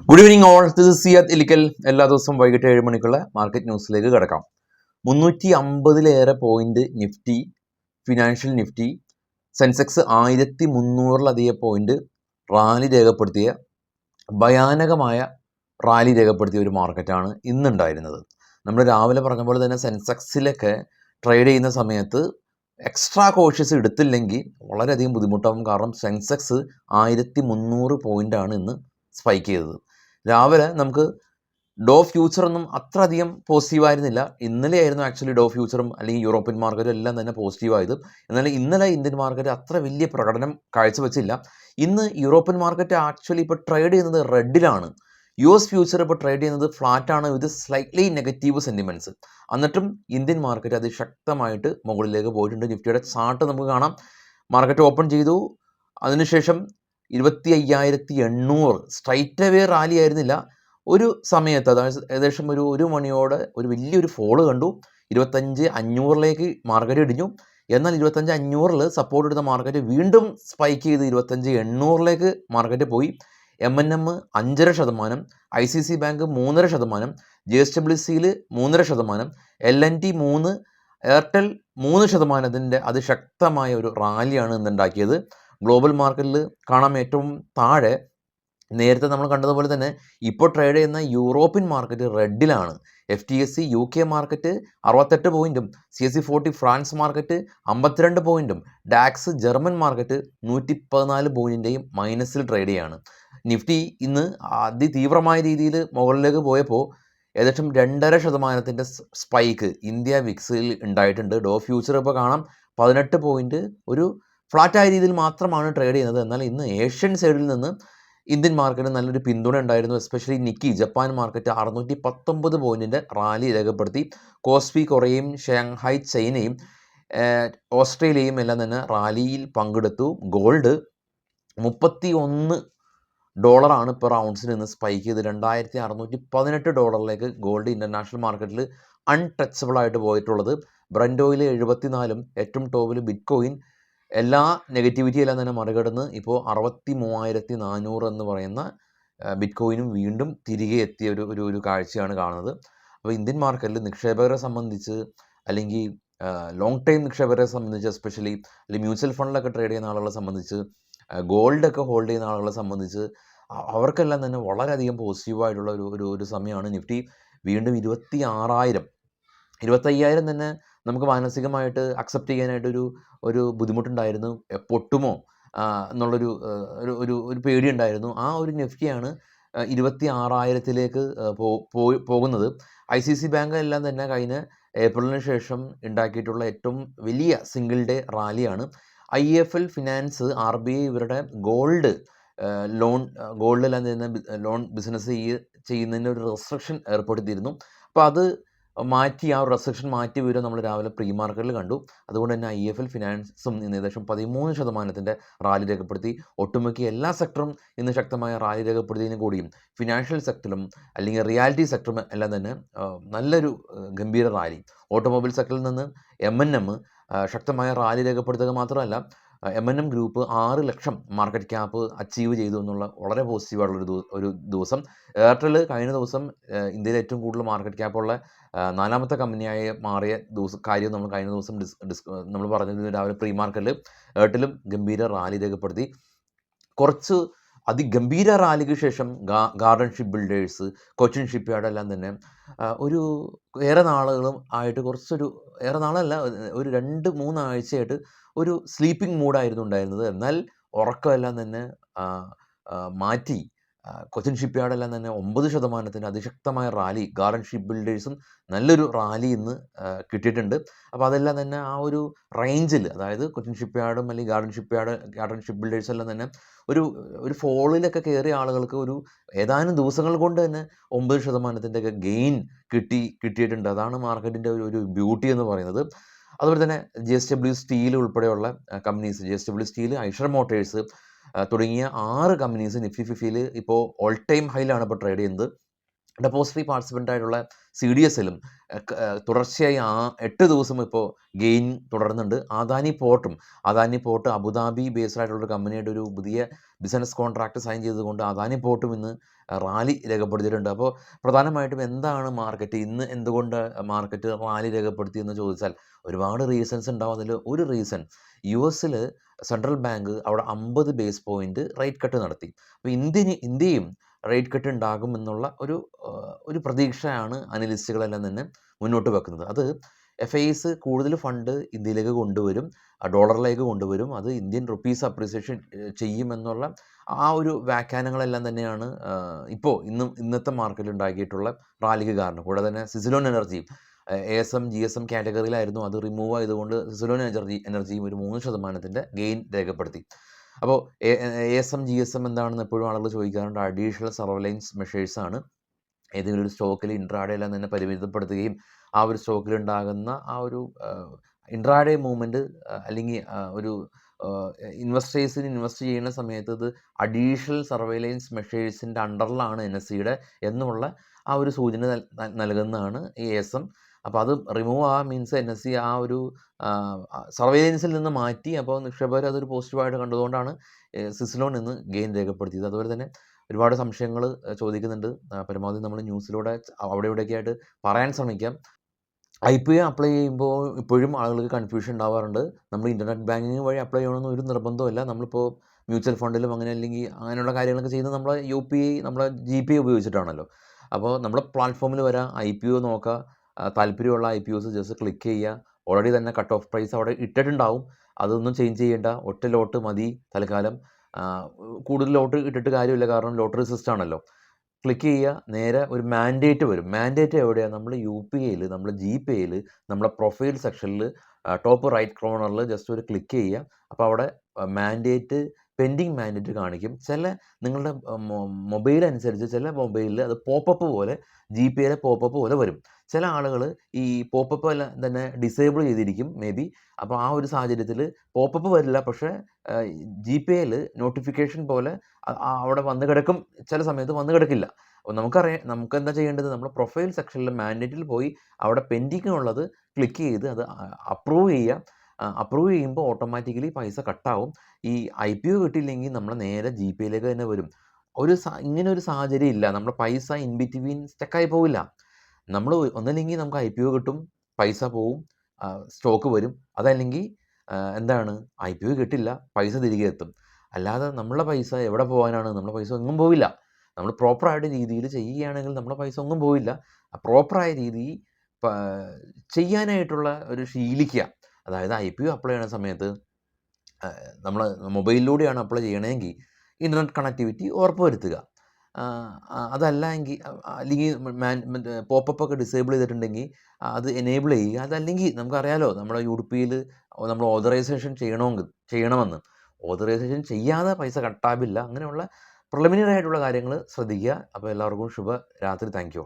Good evening all, this is Siyad Ilikkal. എല്ലാ ദിവസവും വൈകിട്ട് 7 മണിക്കുള്ള മാർക്കറ്റ് ന്യൂസിലേക്ക് കിടക്കാം. 350-ലേറെ point Nifty, financial Nifty, Sensex 1300-ലധികം പോയിന്റ് റാലി രേഖപ്പെടുത്തിയ ഭയാനകമായ റാലി രേഖപ്പെടുത്തിയ ഒരു മാർക്കറ്റാണ് ഇന്നുണ്ടായിരുന്നത്. നമ്മൾ രാവിലെ പറഞ്ഞ പോലെ തന്നെ സെൻസെക്സിലൊക്കെ ട്രേഡ് ചെയ്യുന്ന സമയത്ത് എക്സ്ട്രാ കോഷ്യസ് എടുത്തില്ലെങ്കിൽ വളരെയധികം ബുദ്ധിമുട്ടാകും. കാരണം സെൻസെക്സ് 1300 പോയിൻ്റാണ് ഇന്ന് സ്പൈക്ക് ചെയ്തത്. രാവിലെ നമുക്ക് ഡോ ഫ്യൂച്ചറൊന്നും അത്ര അധികം പോസിറ്റീവായിരുന്നില്ല. ഇന്നലെ ആയിരുന്നു ആക്ച്വലി ഡോ ഫ്യൂച്ചറും അല്ലെങ്കിൽ യൂറോപ്യൻ മാർക്കറ്റും എല്ലാം തന്നെ പോസിറ്റീവായത്. എന്നാൽ ഇന്നലെ ഇന്ത്യൻ മാർക്കറ്റ് അത്ര വലിയ പ്രകടനം കാഴ്ചവെച്ചില്ല. ഇന്ന് യൂറോപ്യൻ മാർക്കറ്റ് ആക്ച്വലി ഇപ്പോൾ ട്രേഡ് ചെയ്യുന്നത് റെഡിലാണ്. US ഫ്യൂച്ചർ ഇപ്പോൾ ട്രേഡ് ചെയ്യുന്നത് ഫ്ലാറ്റാണ് വിത്ത് സ്ലൈറ്റ്ലി നെഗറ്റീവ് സെൻറ്റിമെൻറ്റ്സ്. എന്നിട്ടും ഇന്ത്യൻ മാർക്കറ്റ് അതിശക്തമായിട്ട് മുകളിലേക്ക് പോയിട്ടുണ്ട്. നിഫ്റ്റിയുടെ ചാർട്ട് നമുക്ക് കാണാം. മാർക്കറ്റ് ഓപ്പൺ ചെയ്തു, അതിനുശേഷം 25,800 സ്ട്രൈറ്റ് അവേ റാലി ആയിരുന്നില്ല. ഒരു സമയത്ത്, അതായത് ഏകദേശം ഒരു മണിയോടെ ഒരു വലിയൊരു ഫോള് കണ്ടു. 25,500-ലേക്ക് മാർക്കറ്റ് ഇടിഞ്ഞു. എന്നാൽ 25,500-ൽ സപ്പോർട്ട് എടുത്ത മാർക്കറ്റ് വീണ്ടും സ്പൈക്ക് ചെയ്ത് 25,800-ലേക്ക് മാർക്കറ്റ് പോയി. MNM 5.5%, ICICI bank 3.5%, JSWCയിൽ 3.5%, LNT 3%, Airtel 3%. അതിശക്തമായ ഒരു റാലിയാണ് ഇന്നുണ്ടാക്കിയത്. ഗ്ലോബൽ മാർക്കറ്റിൽ കാണാം ഏറ്റവും താഴെ നേരത്തെ നമ്മൾ കണ്ടതുപോലെ തന്നെ ഇപ്പോൾ ട്രേഡ് ചെയ്യുന്ന യൂറോപ്യൻ മാർക്കറ്റ് റെഡിലാണ്. FTSE UK മാർക്കറ്റ് 68 പോയിൻറ്റും, CAC 40 ഫ്രാൻസ് മാർക്കറ്റ് 52 പോയിൻറ്റും, ഡാക്സ് ജർമ്മൻ മാർക്കറ്റ് 114 പോയിൻറ്റിൻ്റെയും മൈനസിൽ ട്രേഡ് ചെയ്യാണ്. നിഫ്റ്റി ഇന്ന് അതിതീവ്രമായ രീതിയിൽ മുകളിലേക്ക് പോയപ്പോൾ ഏകദേശം 2.5% സ്പൈക്ക് ഇന്ത്യ വിക്സിൽ ഉണ്ടായിട്ടുണ്ട്. ഡോ ഫ്യൂച്ചർ ഇപ്പോൾ കാണാം 18 പോയിൻറ്റ് ഒരു ഫ്ലാറ്റായ രീതിയിൽ മാത്രമാണ് ട്രേഡ് ചെയ്യുന്നത്. എന്നാൽ ഇന്ന് ഏഷ്യൻ സൈഡിൽ നിന്ന് ഇന്ത്യൻ മാർക്കറ്റിന് നല്ലൊരു പിന്തുണ ഉണ്ടായിരുന്നു. എസ്പെഷ്യലി നിക്കി ജപ്പാൻ മാർക്കറ്റ് 619 പോയിൻറ്റിൻ്റെ റാലി രേഖപ്പെടുത്തി. കോസ്പി കൊറിയയും ഷാങ്ഹായ് ചൈനയും ഓസ്ട്രേലിയയും എല്ലാം തന്നെ റാലിയിൽ പങ്കെടുത്തു. ഗോൾഡ് $31 പെർ ഔൺസിന് ഇന്ന് സ്പൈക്ക് ചെയ്ത് $2,618 ഗോൾഡ് ഇൻ്റർനാഷണൽ മാർക്കറ്റിൽ അൺടച്ചബിൾ ആയിട്ട് പോയിട്ടുള്ളത്. ബ്രൻ്റ് ഓയിൽ 74-ഉം ഏറ്റവും ടോപ്പിൽ ബിറ്റ്കോയിൻ എല്ലാ നെഗറ്റിവിറ്റി എല്ലാം തന്നെ മറികടന്ന് ഇപ്പോൾ 63,400 എന്ന് പറയുന്ന ബിറ്റ്കോയിനും വീണ്ടും തിരികെ എത്തിയ ഒരു കാഴ്ചയാണ് കാണുന്നത്. അപ്പോൾ ഇന്ത്യൻ മാർക്കറ്റിൽ നിക്ഷേപകരെ സംബന്ധിച്ച്, അല്ലെങ്കിൽ ലോങ് ടൈം നിക്ഷേപകരെ സംബന്ധിച്ച്, എസ്പെഷ്യലി അല്ലെങ്കിൽ മ്യൂച്വൽ ഫണ്ടിലൊക്കെ ട്രേഡ് ചെയ്യുന്ന ആളുകളെ സംബന്ധിച്ച്, ഗോൾഡൊക്കെ ഹോൾഡ് ചെയ്യുന്ന ആളുകളെ സംബന്ധിച്ച് അവർക്കെല്ലാം തന്നെ വളരെയധികം പോസിറ്റീവായിട്ടുള്ള ഒരു സമയമാണ്. നിഫ്റ്റി വീണ്ടും 25,000 തന്നെ നമുക്ക് മാനസികമായിട്ട് അക്സെപ്റ്റ് ചെയ്യാനായിട്ടൊരു ബുദ്ധിമുട്ടുണ്ടായിരുന്നു. പൊട്ടുമോ എന്നുള്ളൊരു ഒരു പേടിയുണ്ടായിരുന്നു. ആ ഒരു നിഫ്റ്റിയാണ് 26,000-ലേക്ക് പോകുന്നത്. ICICI ബാങ്ക് എല്ലാം തന്നെ കഴിഞ്ഞ ഏപ്രിലിന് ശേഷം ഉണ്ടാക്കിയിട്ടുള്ള ഏറ്റവും വലിയ സിംഗിൾ ഡേ റാലിയാണ്. IIFL ഫിനാൻസ് RBI ഇവരുടെ ഗോൾഡെല്ലാം ചെയ്യുന്ന ലോൺ ബിസിനസ് ചെയ്യുന്നതിന് ഒരു റെസ്ട്രിക്ഷൻ ഏർപ്പെടുത്തിയിരുന്നു. അപ്പോൾ അത് മാറ്റി, ആ ഒരു റെസ്ട്രിക്ഷൻ മാറ്റി വരും നമ്മൾ രാവിലെ പ്രീ മാർക്കറ്റിൽ കണ്ടു. അതുകൊണ്ട് തന്നെ IIFL ഫിനാൻസും ഇന്ന് ഏകദേശം 13% റാലി രേഖപ്പെടുത്തി. ഒട്ടുമിക്ക എല്ലാ സെക്ടറും ഇന്ന് ശക്തമായ റാലി രേഖപ്പെടുത്തിയതിന് കൂടിയും ഫിനാൻഷ്യൽ സെക്ടറിലും അല്ലെങ്കിൽ റിയാലിറ്റി സെക്ടറും എല്ലാം തന്നെ നല്ലൊരു ഗംഭീര റാലി. ഓട്ടോമൊബൈൽ സെക്ടറിൽ നിന്ന് MNM ശക്തമായ റാലി രേഖപ്പെടുത്തുക മാത്രമല്ല, MNM ഗ്രൂപ്പ് 6 ലക്ഷം മാർക്കറ്റ് ക്യാപ്പ് അച്ചീവ് ചെയ്തു എന്നുള്ള വളരെ പോസിറ്റീവായിട്ടുള്ള ഒരു ദിവസം. എയർടെൽ കഴിഞ്ഞ ദിവസം ഇന്ത്യയിലെ ഏറ്റവും കൂടുതൽ മാർക്കറ്റ് ക്യാപ്പുള്ള 4ാമത്തെ കമ്പനിയായി മാറിയ കാര്യം നമ്മൾ കഴിഞ്ഞ ദിവസം നമ്മൾ പറഞ്ഞത് രാവിലെ പ്രീ മാർക്കറ്റിൽ. എയർടെലും ഗംഭീര റാലി രേഖപ്പെടുത്തി. കുറച്ച് അതിഗംഭീര റാലിക്ക് ശേഷം garden ship builders, Cochin ship yard എല്ലാം തന്നെ ഏറെ നാളുകളും ആയിട്ട് ഏറെ നാളല്ല, ഒരു 2-3 ആഴ്ചയായിട്ട് ഒരു സ്ലീപ്പിംഗ് മൂഡായിരുന്നു ഉണ്ടായിരുന്നത്. എന്നാൽ ഉറക്കമെല്ലാം തന്നെ മാറ്റി കൊച്ചിൻ ഷിപ്പ് യാർഡെല്ലാം തന്നെ 9% അതിശക്തമായ റാലി, ഗാർഡൻ ഷിപ്പ് ബിൽഡേഴ്സും നല്ലൊരു റാലി ഇന്ന് കിട്ടിയിട്ടുണ്ട്. അപ്പോൾ അതെല്ലാം തന്നെ ആ ഒരു റേഞ്ചിൽ, അതായത് കൊച്ചിൻ ഷിപ്പ് യാർഡും അല്ലെങ്കിൽ ഗാർഡൻ ഷിപ്പ് ബിൽഡേഴ്സും എല്ലാം തന്നെ ഒരു ഫോളിലൊക്കെ കയറിയ ആളുകൾക്ക് ഏതാനും ദിവസങ്ങൾ കൊണ്ട് തന്നെ 9%-ഒക്കെ ഗെയിൻ കിട്ടിയിട്ടുണ്ട്. അതാണ് മാർക്കറ്റിൻ്റെ ഒരു ബ്യൂട്ടി എന്ന് പറയുന്നത്. അതുപോലെ തന്നെ JSW സ്റ്റീൽ ഉൾപ്പെടെയുള്ള companies, JSW steel, Eicher motors തുടങ്ങിയ 6 കമ്പനീസ് നിഫ്റ്റി 50-ൽ ഇപ്പോൾ ഓൾ ടൈം ഹൈയിലാണ് ഇപ്പോൾ ട്രേഡ് ചെയ്യുന്നത്. ഡെപ്പോസിറ്ററി പാർട്ടിസിപ്പൻ്റ് ആയിട്ടുള്ള CDSലും തുടർച്ചയായി 8 ദിവസം ഇപ്പോൾ ഗെയിൻ തുടരുന്നുണ്ട്. അദാനി പോർട്ട് അബുദാബി ബേസ്ഡ് ആയിട്ടുള്ളൊരു കമ്പനിയായിട്ട് ഒരു പുതിയ ബിസിനസ് കോൺട്രാക്ട് സൈൻ ചെയ്തുകൊണ്ട് അദാനി പോർട്ടും ഇന്ന് റാലി രേഖപ്പെടുത്തിയിട്ടുണ്ട്. അപ്പോൾ പ്രധാനമായിട്ടും എന്താണ് മാർക്കറ്റ് ഇന്ന് എന്തുകൊണ്ട് മാർക്കറ്റ് റാലി രേഖപ്പെടുത്തി എന്ന് ചോദിച്ചാൽ ഒരുപാട് റീസൺസ് ഉണ്ടാവും. അതിൽ ഒരു റീസൺ യു.എസിൽ സെൻട്രൽ ബാങ്ക് അവിടെ 50 ബേസ് പോയിന്റ് റേറ്റ് കട്ട് നടത്തി. അപ്പോൾ ഇന്ത്യയും റേറ്റ് കട്ട് ഉണ്ടാകും എന്നുള്ള ഒരു പ്രതീക്ഷയാണ് അനലിസ്റ്റുകളെല്ലാം തന്നെ മുന്നോട്ട് വെക്കുന്നത്. അത് FIs കൂടുതൽ ഫണ്ട് ഇന്ത്യയിലേക്ക് കൊണ്ടുവരും, ഡോളറിലേക്ക് കൊണ്ടുവരും, അത് ഇന്ത്യൻ റുപ്പീസ് അപ്രീസിയേഷൻ ചെയ്യുമെന്നുള്ള ആ ഒരു വ്യാഖ്യാനങ്ങളെല്ലാം തന്നെയാണ് ഇപ്പോൾ ഇന്നത്തെ മാർക്കറ്റിൽ ഉണ്ടാക്കിയിട്ടുള്ള റാലിക്ക് കാരണം. കൂടാതെ തന്നെ സിസിലോൺ എനർജി ASM GSM കാറ്റഗറിയിലായിരുന്നു, അത് റിമൂവ് ആയതുകൊണ്ട് സിസിലോൺ എനർജിയും ഒരു 3% ഗെയിൻ രേഖപ്പെടുത്തി. അപ്പോൾ ASM GSM എന്താണെന്ന് എപ്പോഴും ആളുകൾ ചോദിക്കാറുണ്ട്. അഡീഷണൽ സർവൈലൻസ് മെഷേഴ്സാണ്. ഏതെങ്കിലും ഒരു സ്റ്റോക്കിൽ ഇൻട്രാഡേ എല്ലാം തന്നെ പരിമിതപ്പെടുത്തുകയും ആ ഒരു സ്റ്റോക്കിൽ ഉണ്ടാകുന്ന ആ ഒരു ഇൻട്രാഡേ മൂവ്മെൻറ്റ് അല്ലെങ്കിൽ ഒരു ഇൻവെസ്റ്റേഴ്സിന് ഇൻവെസ്റ്റ് ചെയ്യുന്ന സമയത്ത് ഇത് അഡീഷണൽ സർവൈലൻസ് മെഷേഴ്സിൻ്റെ അണ്ടറിലാണ് NSEയുടെ എന്നുള്ള ആ ഒരു സൂചന നൽകുന്നതാണ് ഈ ASM. അപ്പോൾ അത് റിമൂവ് മീൻസ് NSE ആ ഒരു സർവൈലൻസിൽ നിന്ന് മാറ്റി. അപ്പോൾ നിക്ഷേപകർ അതൊരു പോസിറ്റീവായിട്ട് കണ്ടതുകൊണ്ടാണ് സിസിലോൺ ഇന്ന് ഗെയിൻ രേഖപ്പെടുത്തിയത്. അതുപോലെ തന്നെ ഒരുപാട് സംശയങ്ങൾ ചോദിക്കുന്നുണ്ട്. പരമാവധി നമ്മൾ ന്യൂസിലൂടെ അവിടെ ഇവിടെയൊക്കെ ആയിട്ട് പറയാൻ ശ്രമിക്കാം. IPO അപ്ലൈ ചെയ്യുമ്പോൾ ഇപ്പോഴും ആളുകൾക്ക് കൺഫ്യൂഷൻ ഉണ്ടാവാറുണ്ട്. നമ്മൾ ഇൻ്റർനെറ്റ് ബാങ്കിങ് വഴി അപ്ലൈ ചെയ്യണമെന്ന് ഒരു നിർബന്ധമില്ല. നമ്മളിപ്പോൾ മ്യൂച്വൽ ഫണ്ടിലും അല്ലെങ്കിൽ അങ്ങനെയുള്ള കാര്യങ്ങളൊക്കെ ചെയ്യുന്നത് നമ്മളെ UPI നമ്മളെ GPay ഉപയോഗിച്ചിട്ടാണല്ലോ. അപ്പോൾ നമ്മുടെ പ്ലാറ്റ്ഫോമിൽ വരാം, IPO നോക്കുക, താല്പര്യമുള്ള IPOs ജസ്റ്റ് ക്ലിക്ക് ചെയ്യുക. ഓൾറെഡി തന്നെ കട്ട് ഓഫ് പ്രൈസ് അവിടെ ഇട്ടിട്ടുണ്ടാവും, അതൊന്നും ചേഞ്ച് ചെയ്യേണ്ട. ഒറ്റ ലോട്ട് മതി തൽക്കാലം. കൂടുതൽ ലോട്ട് ഇട്ടിട്ട് കാര്യമില്ല, കാരണം ലോട്ടറി സിസ്റ്റം ആണല്ലോ. ക്ലിക്ക് ചെയ്യുക, നേരെ ഒരു മാൻഡേറ്റ് വരും. മാൻഡേറ്റ് എവിടെയാണ്? നമ്മൾ UPIയിൽ, നമ്മൾ GPayയിൽ, നമ്മളെ പ്രൊഫൈൽ സെക്ഷനിൽ ടോപ്പ് റൈറ്റ് കോർണറിൽ ജസ്റ്റ് ഒരു ക്ലിക്ക് ചെയ്യുക. അപ്പോൾ അവിടെ മാൻഡേറ്റ് പെൻഡിങ് മാൻഡേറ്റ് കാണിക്കും. നിങ്ങളുടെ മൊബൈൽ അനുസരിച്ച് ചില മൊബൈലിൽ അത് പോപ്പപ്പ് പോലെ, GPayയിലെ പോപ്പപ്പ് പോലെ വരും. ചില ആളുകൾ ഈ പോപ്പപ്പ് എല്ലാം തന്നെ ഡിസേബിൾ ചെയ്തിരിക്കും മേ ബി. അപ്പോൾ ആ ഒരു സാഹചര്യത്തിൽ പോപ്പപ്പ് വരില്ല, പക്ഷേ GPayയിൽ നോട്ടിഫിക്കേഷൻ പോലെ അവിടെ വന്ന് കിടക്കും, ചില സമയത്ത് വന്ന് കിടക്കില്ല. അപ്പോൾ നമുക്ക് എന്താ ചെയ്യേണ്ടത്? നമ്മുടെ പ്രൊഫൈൽ സെക്ഷനിൽ മാൻഡേറ്റിൽ പോയി അവിടെ പെൻഡിങ് ഉള്ളത് ക്ലിക്ക് ചെയ്ത് അത് അപ്രൂവ് ചെയ്യുക. അപ്രൂവ് ചെയ്യുമ്പോൾ ഓട്ടോമാറ്റിക്കലി പൈസ കട്ടാവും. ഈ IPO കിട്ടിയില്ലെങ്കിൽ നമ്മൾ നേരെ GPayയിലേക്ക് തന്നെ വരും. ഇങ്ങനെ ഒരു സാഹചര്യം ഇല്ല. നമ്മുടെ പൈസ ഇൻ ബിറ്റ്വീൻ സ്റ്റക്കായി പോവില്ല. നമ്മൾ ഒന്നല്ലെങ്കിൽ നമുക്ക് IPO കിട്ടും, പൈസ പോവും, സ്റ്റോക്ക് വരും. അതല്ലെങ്കിൽ എന്താണ്, IPO കിട്ടില്ല, പൈസ തിരികെ എത്തും. അല്ലാതെ നമ്മളെ പൈസ എവിടെ പോകാനാണ്? നമ്മളെ പൈസ എങ്ങും പോവില്ല. നമ്മൾ പ്രോപ്പറായിട്ട് രീതിയിൽ ചെയ്യുകയാണെങ്കിൽ നമ്മളെ പൈസ ഒന്നും പോവില്ല. പ്രോപ്പറായ രീതി ചെയ്യാനായിട്ടുള്ള ഒരു ശീലിക്കുക. അതായത് IPO അപ്ലൈ ചെയ്യുന്ന സമയത്ത് നമ്മൾ മൊബൈലിലൂടെയാണ് അപ്ലൈ ചെയ്യണമെങ്കിൽ ഇൻ്റർനെറ്റ് കണക്ടിവിറ്റി ഉറപ്പുവരുത്തുക. അതല്ല എങ്കിൽ അല്ലെങ്കിൽ പോപ്പപ്പ് ഒക്കെ ഡിസേബിൾ ചെയ്തിട്ടുണ്ടെങ്കിൽ അത് എനേബിൾ ചെയ്യുക. അതല്ലെങ്കിൽ നമുക്കറിയാലോ, നമ്മുടെ UPIയിൽ നമ്മൾ ഓതറൈസേഷൻ ചെയ്യണമെന്ന്. ഓതറൈസേഷൻ ചെയ്യാതെ പൈസ കട്ടാവില്ല. അങ്ങനെയുള്ള പ്രിലിമിനറി ആയിട്ടുള്ള കാര്യങ്ങൾ ശ്രദ്ധിക്കുക. അപ്പോൾ എല്ലാവർക്കും ശുഭരാത്രി. Thank you.